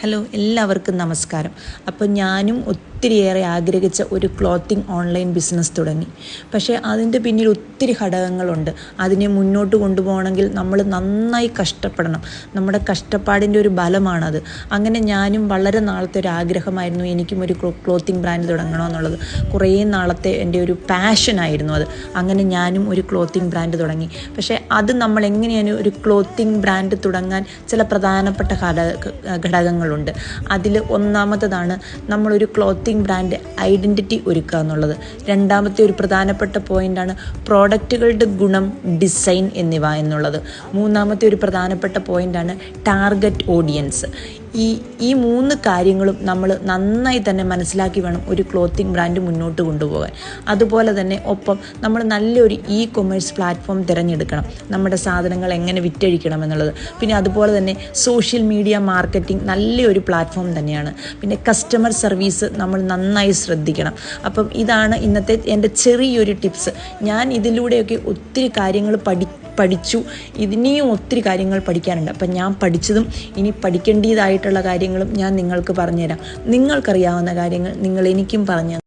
Hello, എല്ലാവർക്കും നമസ്കാരം. അപ്പോൾ ഞാനും ഒത്തിരിയേറെ ആഗ്രഹിച്ച ഒരു ക്ലോത്തിങ് ഓൺലൈൻ ബിസിനസ് തുടങ്ങി. പക്ഷേ അതിൻ്റെ പിന്നിൽ ഒത്തിരി ഘടകങ്ങളുണ്ട്. അതിനെ മുന്നോട്ട് കൊണ്ടുപോകണമെങ്കിൽ നമ്മൾ നന്നായി കഷ്ടപ്പെടണം. നമ്മുടെ കഷ്ടപ്പാടിൻ്റെ ഒരു ബലമാണത്. അങ്ങനെ ഞാനും വളരെ നാളത്തെ ഒരു ആഗ്രഹമായിരുന്നു, എനിക്കും ഒരു ക്ലോത്തിങ് ബ്രാൻഡ് തുടങ്ങണമെന്നുള്ളത്. കുറേ നാളത്തെ എൻ്റെ ഒരു പാഷനായിരുന്നു അത്. അങ്ങനെ ഞാനും ഒരു ക്ലോത്തിങ് ബ്രാൻഡ് തുടങ്ങി. പക്ഷേ അത് നമ്മൾ എങ്ങനെയാണ് ഒരു ക്ലോത്തിങ് ബ്രാൻഡ് തുടങ്ങാൻ ചില പ്രധാനപ്പെട്ട ഘടകങ്ങളുണ്ട്. അതിൽ ഒന്നാമത്തതാണ് നമ്മളൊരു ക്ലോത്തിങ് ബ്രാൻഡ് ഐഡൻറ്റിറ്റി ഒരുക്കുക എന്നുള്ളത്. രണ്ടാമത്തെ ഒരു പ്രധാനപ്പെട്ട പോയിൻ്റാണ് പ്രോഡക്റ്റുകളുടെ ഗുണം, ഡിസൈൻ എന്നിവ എന്നുള്ളത്. മൂന്നാമത്തെ ഒരു പ്രധാനപ്പെട്ട പോയിൻ്റാണ് ടാർഗറ്റ് ഓഡിയൻസ്. ഈ മൂന്ന് കാര്യങ്ങളും നമ്മൾ നന്നായി തന്നെ മനസ്സിലാക്കി വേണം ഒരു ക്ലോത്തിങ് ബ്രാൻഡ് മുന്നോട്ട് കൊണ്ടുപോകാൻ. അതുപോലെ തന്നെ ഒപ്പം നമ്മൾ നല്ലൊരു കൊമേഴ്സ് പ്ലാറ്റ്ഫോം തിരഞ്ഞെടുക്കണം, നമ്മുടെ സാധനങ്ങൾ എങ്ങനെ വിറ്റഴിക്കണം എന്നുള്ളത്. പിന്നെ അതുപോലെ തന്നെ സോഷ്യൽ മീഡിയ മാർക്കറ്റിംഗ് നല്ലൊരു പ്ലാറ്റ്ഫോം തന്നെയാണ്. പിന്നെ കസ്റ്റമർ സർവീസ് നമ്മൾ നന്നായി ശ്രദ്ധിക്കണം. അപ്പം ഇതാണ് ഇന്നത്തെ എൻ്റെ ചെറിയൊരു ടിപ്സ്. ഞാൻ ഇതിലൂടെയൊക്കെ ഒത്തിരി കാര്യങ്ങൾ പഠിച്ചു. ഇനിയും ഒത്തിരി കാര്യങ്ങൾ പഠിക്കാനുണ്ട്. അപ്പം ഞാൻ പഠിച്ചതും ഇനി പഠിക്കേണ്ടതായിട്ടുള്ള കാര്യങ്ങളും ഞാൻ നിങ്ങൾക്ക് പറഞ്ഞുതരാം. നിങ്ങൾക്കറിയാവുന്ന കാര്യങ്ങൾ നിങ്ങൾ എനിക്കും പറഞ്ഞു